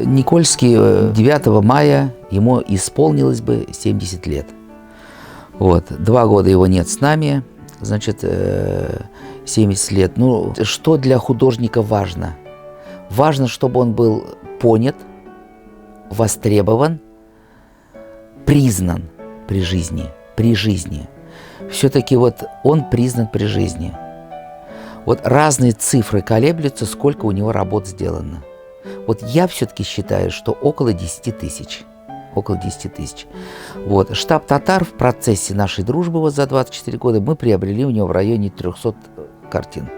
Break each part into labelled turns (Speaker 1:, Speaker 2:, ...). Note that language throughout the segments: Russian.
Speaker 1: Никольский 9 мая ему исполнилось бы 70 лет. Вот. 2 года его нет с нами, значит, 70 лет. Ну, что для художника важно? Важно, чтобы он был понят, востребован, признан при жизни. При жизни. Все-таки вот он признан при жизни. Вот разные цифры колеблются, сколько у него работ сделано. Вот я все-таки считаю, что около 10 тысяч. Около 10 тысяч. Вот. Штаб «Татар» в процессе нашей дружбы вот за 24 года мы приобрели у него в районе 300 картин.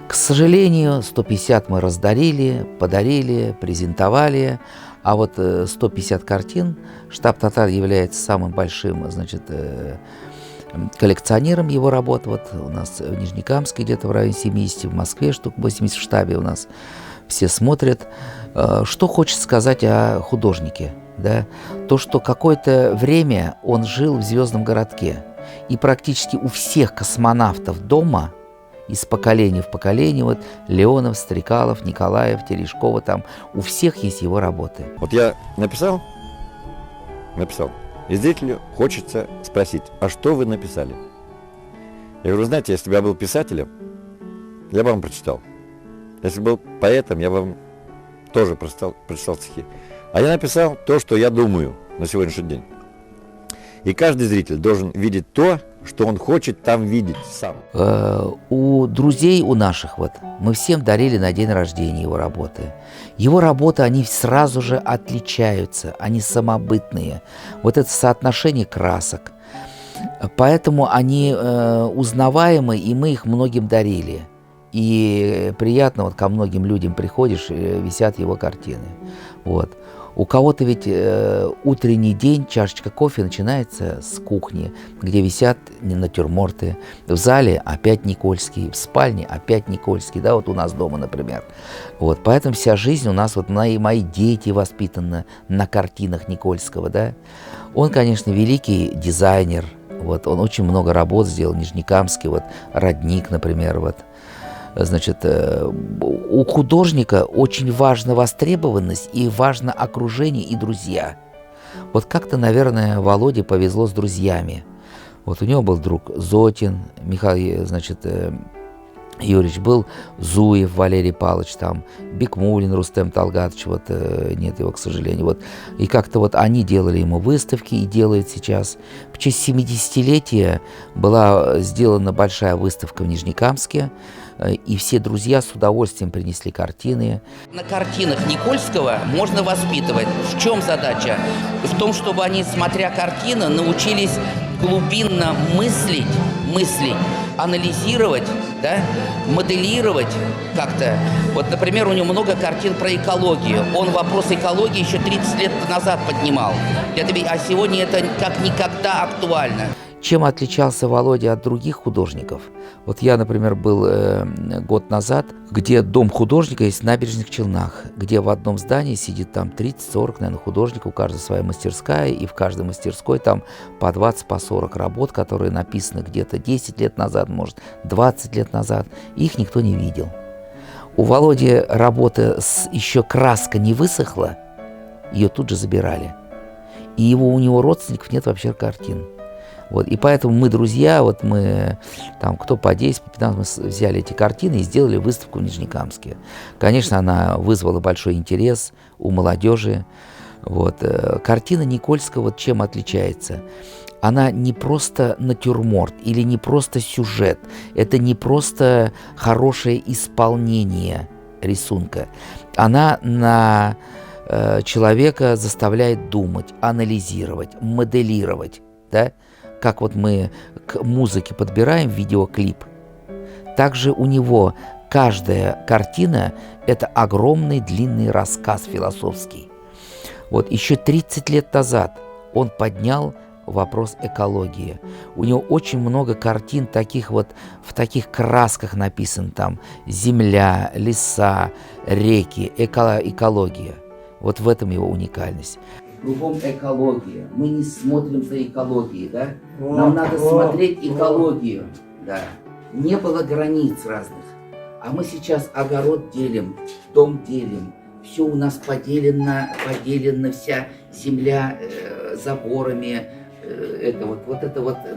Speaker 1: К сожалению, 150 мы раздарили, подарили, презентовали, а вот 150 картин штаб «Татар» является самым большим, значит, коллекционером его работ. Вот у нас в Нижнекамске где-то в районе 70, в Москве штук 80 в штабе у нас. Все смотрят. Что хочет сказать о художнике? Да? То, что какое-то время он жил в звездном городке. И практически у всех космонавтов дома, из поколения в поколение, вот Леонов, Стрекалов, Николаев, Терешкова, там у всех есть его работы.
Speaker 2: Вот я написал, и зрителю хочется спросить, а что вы написали? Я говорю, знаете, если бы я был писателем, я бы вам прочитал. Если бы был поэтом, я бы вам тоже прочитал стихи. А я написал то, что я думаю на сегодняшний день. И каждый зритель должен видеть то, что он хочет там видеть сам.
Speaker 1: У друзей, у наших, вот, мы всем дарили на день рождения его работы. Его работы, они сразу же отличаются, они самобытные. Вот это соотношение красок. Поэтому они узнаваемы, и мы их многим дарили. И приятно, вот ко многим людям приходишь, висят его картины. Вот. У кого-то ведь утренний день, чашечка кофе начинается с кухни, где висят натюрморты. В зале опять Никольский, в спальне опять Никольский, да, вот у нас дома, например. Вот, поэтому вся жизнь у нас, вот мои дети воспитаны на картинах Никольского, да. Он, конечно, великий дизайнер, вот, он очень много работ сделал, Нижнекамский, вот, родник, например, вот. Значит, у художника очень важна востребованность и важно окружение и друзья. Вот как-то, наверное, Володе повезло с друзьями. Вот у него был друг Зотин, Михаил, значит, Юрьевич, был Зуев Валерий Павлович, там, Бекмулин Рустем Талгатович, вот, нет его, к сожалению. Вот. И как-то вот они делали ему выставки и делают сейчас. В честь 70-летия была сделана большая выставка в Нижнекамске, и все друзья с удовольствием принесли картины. На картинах Никольского можно воспитывать. В чем задача? В том, чтобы они, смотря картины, научились глубинно мыслить, анализировать, да, моделировать как-то. Вот, например, у него много картин про экологию. Он вопрос экологии еще 30 лет назад поднимал. А сегодня это как никогда актуально. Чем отличался Володя от других художников? Вот я, например, был год назад, где дом художника есть в Набережных Челнах, где в одном здании сидит там 30-40, наверное, художников, у каждого своя мастерская, и в каждой мастерской там по 20, по 40 работ, которые написаны где-то 10 лет назад, может, 20 лет назад. Их никто не видел. У Володи работа еще краска не высохла, ее тут же забирали. И у него родственников нет вообще картин. Вот, и поэтому мы друзья, вот мы, там, кто по 10, по 15, мы взяли эти картины и сделали выставку в Нижнекамске. Конечно, она вызвала большой интерес у молодежи. Вот. Картина Никольского вот чем отличается? Она не просто натюрморт или не просто сюжет, это не просто хорошее исполнение рисунка. Она на человека заставляет думать, анализировать, моделировать, да? Как вот мы к музыке подбираем видеоклип, также у него каждая картина – это огромный длинный рассказ философский. Вот еще 30 лет назад он поднял вопрос экологии. У него очень много картин таких вот, в таких красках написано там земля, леса, реки, экология. Вот в этом его уникальность. Кругом экология. Мы не смотрим за экологией, да? Нам надо смотреть экологию, да. Не было границ разных. А мы сейчас огород делим, дом делим, все у нас поделено вся земля заборами. Это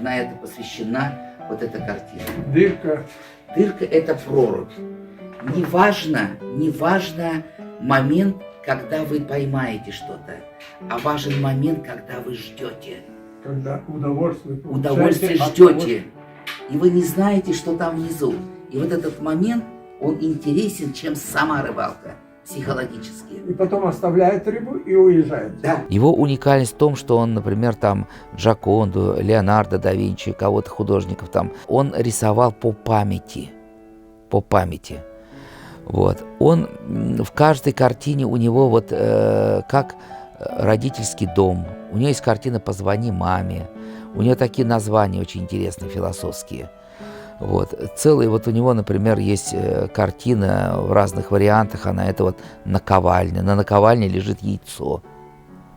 Speaker 1: на это посвящена вот эта картина.
Speaker 3: Дырка.
Speaker 1: Дырка – это прорубь. Не важно момент, когда вы поймаете что-то, а важен момент, когда вы ждете.
Speaker 3: Когда удовольствие
Speaker 1: Ждете. И вы не знаете, что там внизу. И вот этот момент, он интересен, чем сама рыбалка, психологически.
Speaker 3: И потом оставляет рыбу и уезжает.
Speaker 1: Да.
Speaker 4: Его уникальность в том, что он, например, там Джоконду, Леонардо да Винчи, кого-то художников там, он рисовал по памяти. Вот. Он в каждой картине у него вот как родительский дом. У него есть картина «Позвони маме». У него такие названия очень интересные, философские. Вот. Целый вот у него, например, есть картина в разных вариантах, она это вот наковальня. На наковальне лежит яйцо.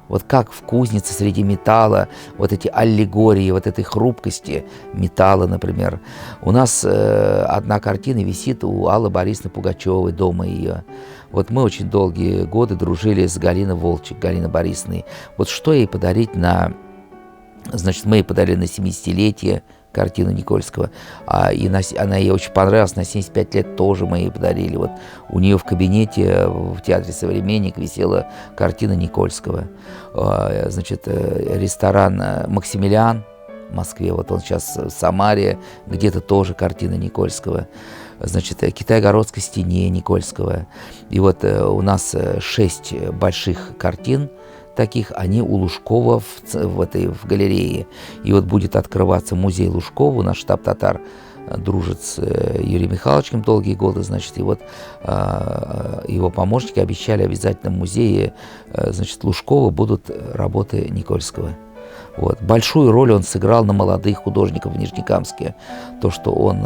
Speaker 4: Вот как в кузнице среди металла, вот эти аллегории, вот этой хрупкости металла, например. У нас одна картина висит у Аллы Борисовны Пугачевой, дома ее. Вот мы очень долгие годы дружили с Галиной Волчек, Галиной Борисовной. Вот что ей подарить на... Значит, мы ей подарили на 70-летие картину Никольского, она ей очень понравилась, на 75 лет тоже мы ей подарили. Вот у нее в кабинете в Театре «Современник» висела картина Никольского. Значит, ресторан «Максимилиан» в Москве, вот он сейчас в Самаре, где-то тоже картина Никольского. Значит, Китай-городской стене Никольского. И вот у нас 6 больших картин таких, они у Лужкова в галерее. И вот будет открываться музей Лужкова, наш штаб-татар дружит с Юрием Михайловичем долгие годы, значит, и вот его помощники обещали обязательно в музее, значит, Лужкова будут работы Никольского. Вот. Большую роль он сыграл на молодых художников в Нижнекамске. То, что он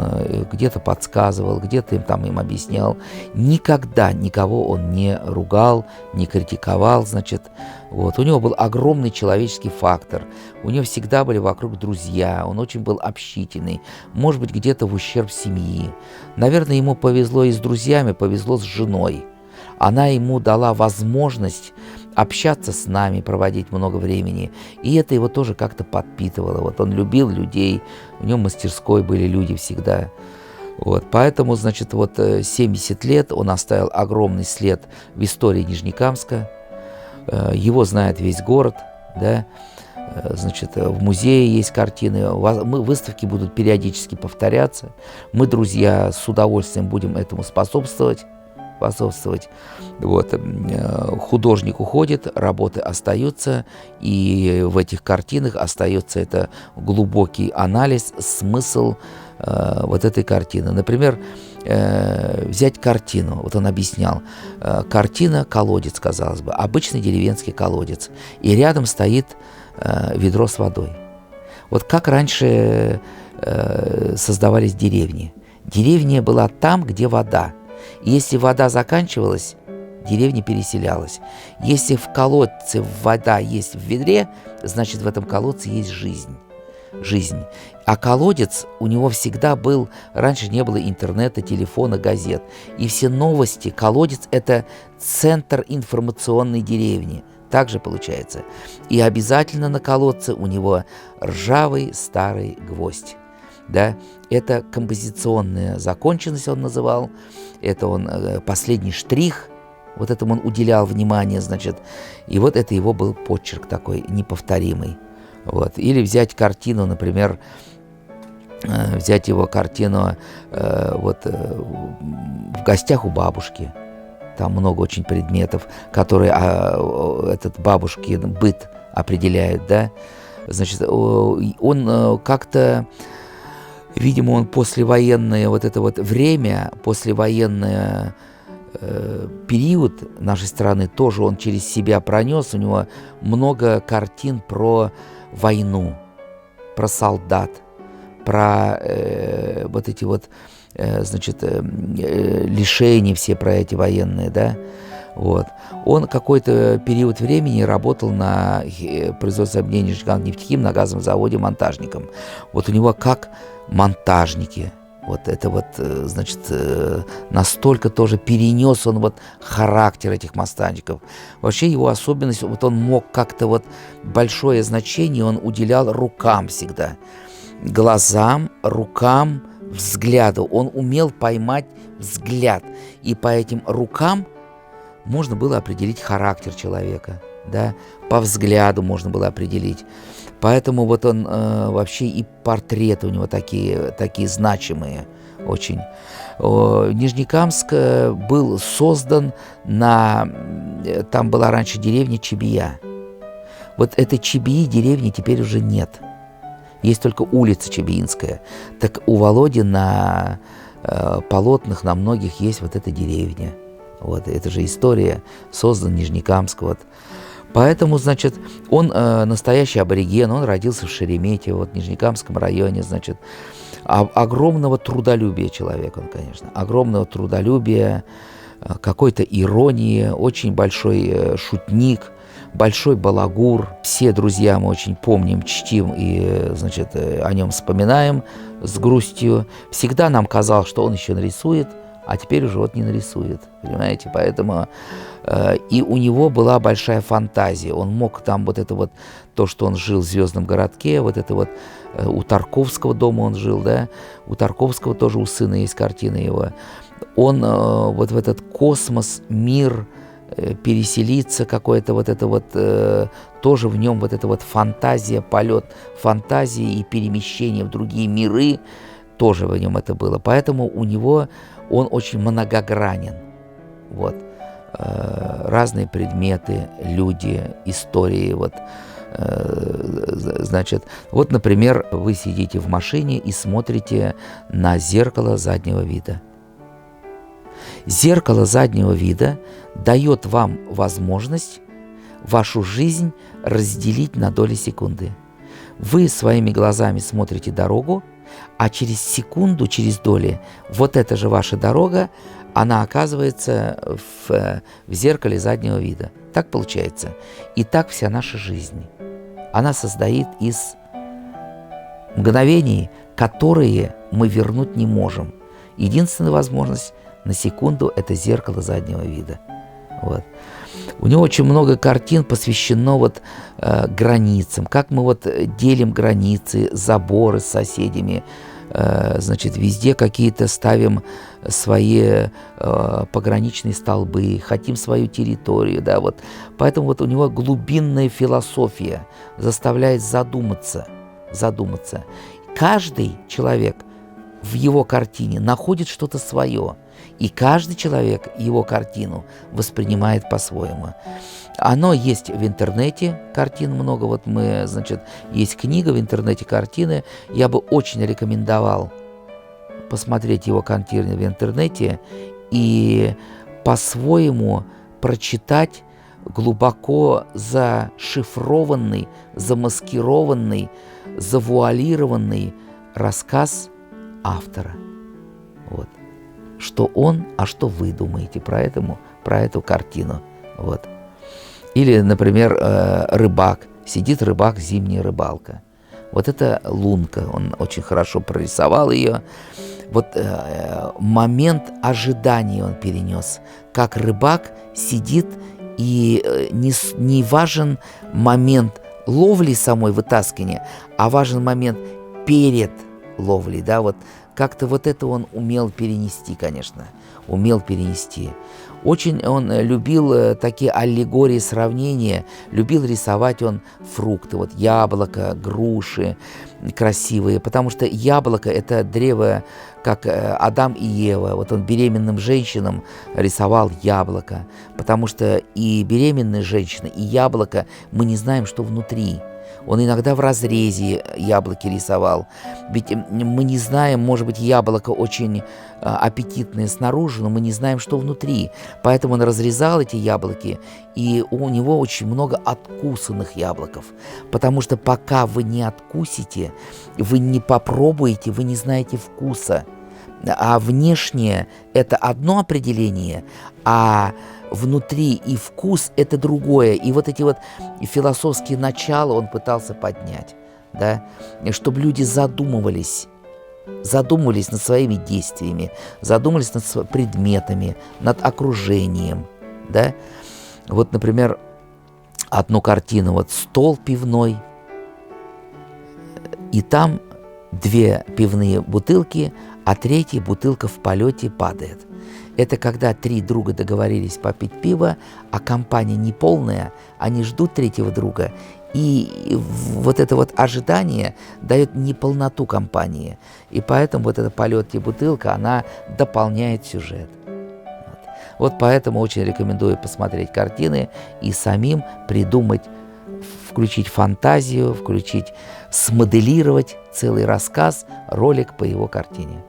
Speaker 4: где-то подсказывал, где-то им объяснял. Никогда никого он не ругал, не критиковал, значит. Вот. У него был огромный человеческий фактор. У него всегда были вокруг друзья. Он очень был общительный. Может быть, где-то в ущерб семьи. Наверное, ему повезло и с друзьями, повезло с женой. Она ему дала возможность общаться с нами, проводить много времени. И это его тоже как-то подпитывало. Вот он любил людей, у него в мастерской были люди всегда. Вот. Поэтому, значит, вот 70 лет он оставил огромный след в истории Нижнекамска. Его знает весь город, да. Значит, в музее есть картины, выставки будут периодически повторяться. Мы, друзья, с удовольствием будем этому способствовать. Вот. Художник уходит, работы остаются, и в этих картинах остается это глубокий анализ, смысл вот этой картины. Например, взять картину, вот он объяснял, картина «Колодец», казалось бы, обычный деревенский колодец, и рядом стоит ведро с водой. Вот как раньше создавались деревни. Деревня была там, где вода. И если вода заканчивалась, деревня переселялась. Если в колодце вода есть в ведре, значит, в этом колодце есть жизнь. А колодец у него всегда был, раньше не было интернета, телефона, газет. И все новости, колодец – это центр информационной деревни. Так же получается. И обязательно на колодце у него ржавый старый гвоздь. Да? Это композиционная законченность, он называл. Это он последний штрих. Вот этому он уделял внимание, значит. И вот это его был почерк такой неповторимый. Вот. Или взять картину, например, взять его картину в гостях у бабушки. Там много очень предметов, которые этот бабушкин быт определяют, да. Значит, он как-то, видимо, он послевоенное вот это вот время, послевоенное период нашей страны тоже он через себя пронес. У него много картин про войну, про солдат, про вот эти вот, значит, лишения все про эти военные, да. Вот. Он какой-то период времени работал на производстве объединения «Нефтехим» на газовом заводе монтажником. Вот у него как монтажники, Вот это вот, значит, настолько тоже перенес он вот характер этих Мастанчиков. Вообще его особенность, вот он мог как-то вот большое значение он уделял рукам всегда. Глазам, рукам, взгляду. Он умел поймать взгляд. И по этим рукам можно было определить характер человека. Да? По взгляду можно было определить. Поэтому вот он вообще и портреты у него такие значимые очень. Нижнекамск был создан там была раньше деревня Чебия. Вот этой Чебии деревни теперь уже нет. Есть только улица Чебиинская. Так у Володи на полотнах, на многих есть вот эта деревня. Вот, это же история, создан Нижнекамск. Вот. Поэтому, значит, он настоящий абориген, он родился в Шереметьево, вот в Нижнекамском районе, значит. Огромного трудолюбия человек он, конечно. Огромного трудолюбия, какой-то иронии, очень большой шутник, большой балагур. Все друзья мы очень помним, чтим и, значит, о нем вспоминаем с грустью. Всегда нам казалось, что он еще нарисует, а теперь уже вот не нарисует, понимаете? Поэтому и у него была большая фантазия. Он мог там вот это вот, то, что он жил в Звездном городке, вот это вот у Тарковского дома он жил, да? У Тарковского тоже у сына есть картина его. Он вот в этот космос, мир, переселиться какое-то вот это вот, тоже в нем вот эта вот фантазия, полет фантазии и перемещение в другие миры, тоже в нем это было. Поэтому у него он очень многогранен. Вот. Разные предметы, люди, истории. Вот. Значит, вот, например, вы сидите в машине и смотрите на зеркало заднего вида. Зеркало заднего вида дает вам возможность вашу жизнь разделить на доли секунды. Вы своими глазами смотрите дорогу, а через секунду, через доли, вот эта же ваша дорога, она оказывается в зеркале заднего вида. Так получается. И так вся наша жизнь. Она состоит из мгновений, которые мы вернуть не можем. Единственная возможность на секунду – это зеркало заднего вида. Вот. У него очень много картин посвящено вот, границам, как мы вот делим границы, заборы с соседями, значит, везде какие-то ставим свои пограничные столбы, хотим свою территорию, да, вот. Поэтому вот у него глубинная философия заставляет задуматься. Каждый человек в его картине находит что-то свое. И каждый человек его картину воспринимает по-своему. Оно есть в интернете, картин много. Вот мы, значит, есть книга в интернете, картины. Я бы очень рекомендовал посмотреть его картины в интернете и по-своему прочитать глубоко зашифрованный, замаскированный, завуалированный рассказ автора. Вот. Что он, а что вы думаете про эту картину. Вот. Или, например, рыбак. Сидит рыбак, зимняя рыбалка. Вот это лунка, он очень хорошо прорисовал ее. Вот момент ожидания он перенес. Как рыбак сидит, и не важен момент ловли самой, вытаскивания, а важен момент перед ловлей, да, вот. Как-то вот это он умел перенести, конечно, умел перенести. Очень он любил такие аллегории, сравнения, любил рисовать он фрукты, вот яблоко, груши красивые, потому что яблоко – это древо, как Адам и Ева. Вот он беременным женщинам рисовал яблоко, потому что и беременная женщина, и яблоко, мы не знаем, что внутри. Он иногда в разрезе яблоки рисовал. Ведь мы не знаем, может быть, яблоко очень аппетитное снаружи, но мы не знаем, что внутри. Поэтому он разрезал эти яблоки, и у него очень много откусанных яблоков. Потому что пока вы не откусите, вы не попробуете, вы не знаете вкуса. А внешнее – это одно определение, а внутри и вкус – это другое. И вот эти вот философские начала он пытался поднять, да, чтобы люди задумывались, задумывались над своими действиями, задумывались над предметами, над окружением, да. Вот, например, одну картину, вот «Стол пивной», и там 2 пивные бутылки, а 3-я бутылка в полете падает. Это когда 3 друга договорились попить пиво, а компания не полная, они ждут 3-го друга, и вот это вот ожидание дает неполноту компании. И поэтому вот эта полет и бутылка, она дополняет сюжет. Вот поэтому очень рекомендую посмотреть картины и самим придумать, включить фантазию, смоделировать целый рассказ, ролик по его картине.